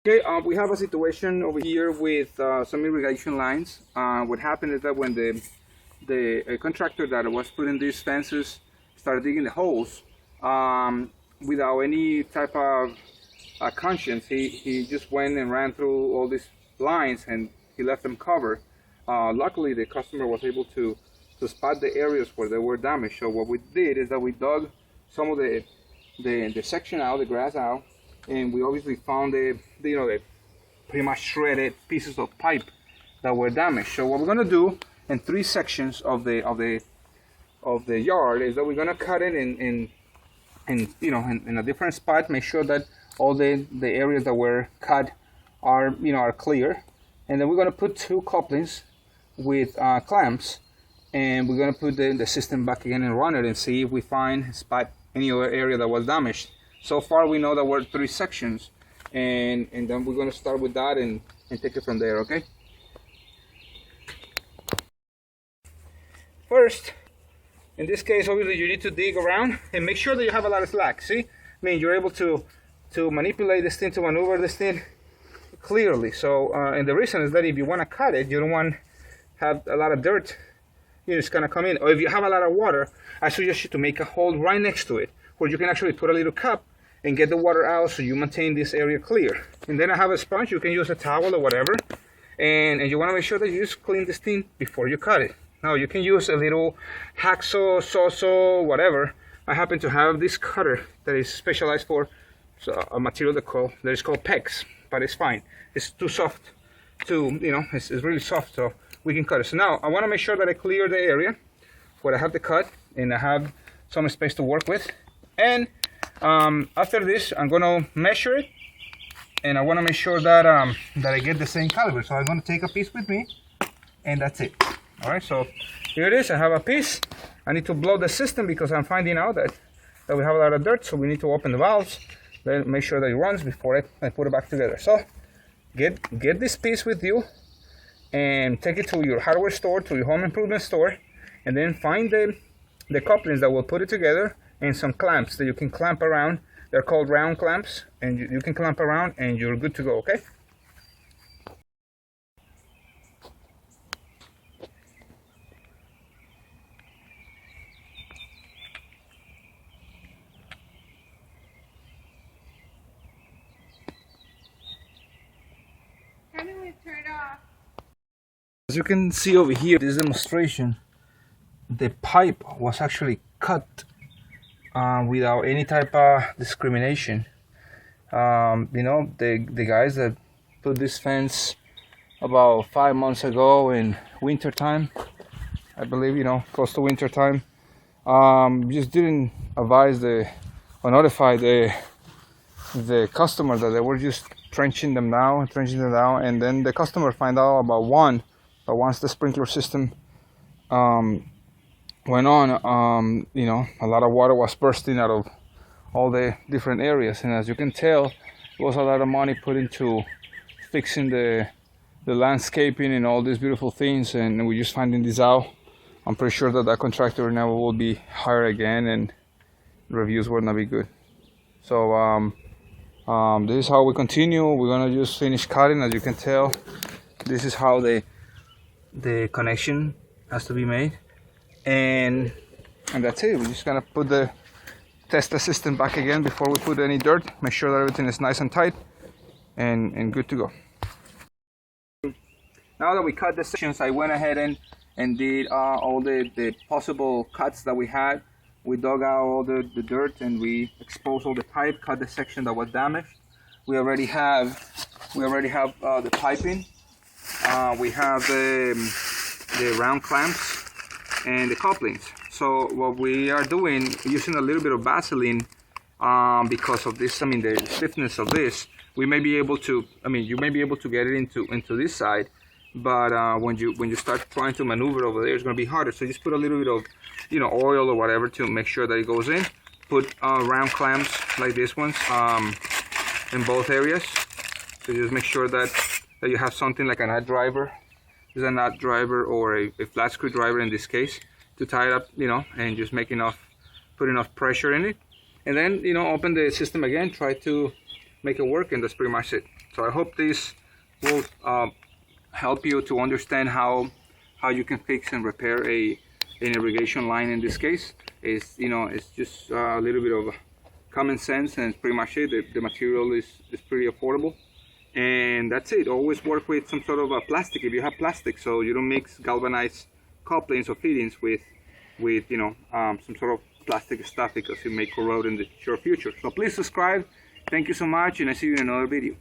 Okay, we have a situation over here with some irrigation lines. What happened is that when the contractor that was putting these fences started digging the holes, without any type of conscience, he just went and ran through all these lines and he left them covered. Luckily, the customer was able to spot the areas where they were damaged. So what we did is that we dug some of the section out, the grass out, and we obviously found the pretty much shredded pieces of pipe that were damaged. So what we're gonna do in 3 sections of the yard is that we're gonna cut it in a different spot. Make sure that all the areas that were cut are clear, and then we're gonna put 2 couplings with clamps, and we're gonna put the system back again and run it and see if we find any other area that was damaged. So far we know that we're 3 sections, and then we're going to start with that and take it from there. Okay, first, in this case, obviously you need to dig around and make sure that you have a lot of slack. See, I mean, you're able to manipulate this thing, to maneuver this thing clearly. So and the reason is that if you want to cut it, you don't want to have a lot of dirt, it's going to come in. Or if you have a lot of water, I suggest you to make a hole right next to it where you can actually put a little cup and get the water out, so you maintain this area clear. And then I have a sponge. You can use a towel or whatever, and you want to make sure that you just clean this thing before you cut it. Now you can use a little hacksaw, sawzall, whatever. I happen to have this cutter that is specialized for a material that is called PEX, but it's fine. It's too soft it's really soft, so we can cut it. So now I want to make sure that I clear the area where I have the cut and I have some space to work with. And after this, I'm gonna measure it, and I want to make sure that that I get the same caliber. So I'm gonna take a piece with me, and that's it. All right, so here it is. I have a piece. I need to blow the system because I'm finding out that we have a lot of dirt. So we need to open the valves, then make sure that it runs before I put it back together. So get this piece with you, and take it to your hardware store, to your home improvement store, and then find the couplings that will put it together, and some clamps that you can clamp around. They're called round clamps, and you can clamp around and you're good to go. Okay, how do we turn it off? as you can see over here, this demonstration, the pipe was actually cut without any type of discrimination. The guys that put this fence about 5 months ago in winter time, I believe, close to winter time, just didn't advise or notify the customer that they were just trenching them down, and then the customer find out about one. But once the sprinkler system went on, a lot of water was bursting out of all the different areas, and as you can tell, it was a lot of money put into fixing the landscaping and all these beautiful things, and we're just finding this out. I'm pretty sure that contractor never will be hired again, and reviews will not be good. So this is how we continue. We're gonna just finish cutting. As you can tell, this is how the connection has to be made. And that's it. We're just gonna test the system back again before we put any dirt. Make sure that everything is nice and tight and good to go. Now that we cut the sections, I went ahead and did all the possible cuts that we had. We dug out all the dirt and we exposed all the pipe, cut the section that was damaged. We already have the piping. We have the round clamps and the couplings. So what we are doing, using a little bit of Vaseline, because of this, the stiffness of this, we may be able to, you may be able to get it into this side, but when you start trying to maneuver over there, it's going to be harder. So just put a little bit of, oil or whatever to make sure that it goes in. Put round clamps like this ones in both areas. So just make sure that you have something like a nut driver. There's a nut driver or a flat screwdriver in this case, to tie it up, and just put enough pressure in it, and then open the system again. Try to make it work, and that's pretty much it. So I hope this will help you to understand how you can fix and repair an irrigation line. In this case, it's just a little bit of common sense, and it's pretty much it. The material is pretty affordable, and that's it. Always work with some sort of a plastic if you have plastic, so you don't mix galvanized couplings or fittings with some sort of plastic stuff, because it may corrode in the short future. So please subscribe. Thank you so much, and I see you in another video.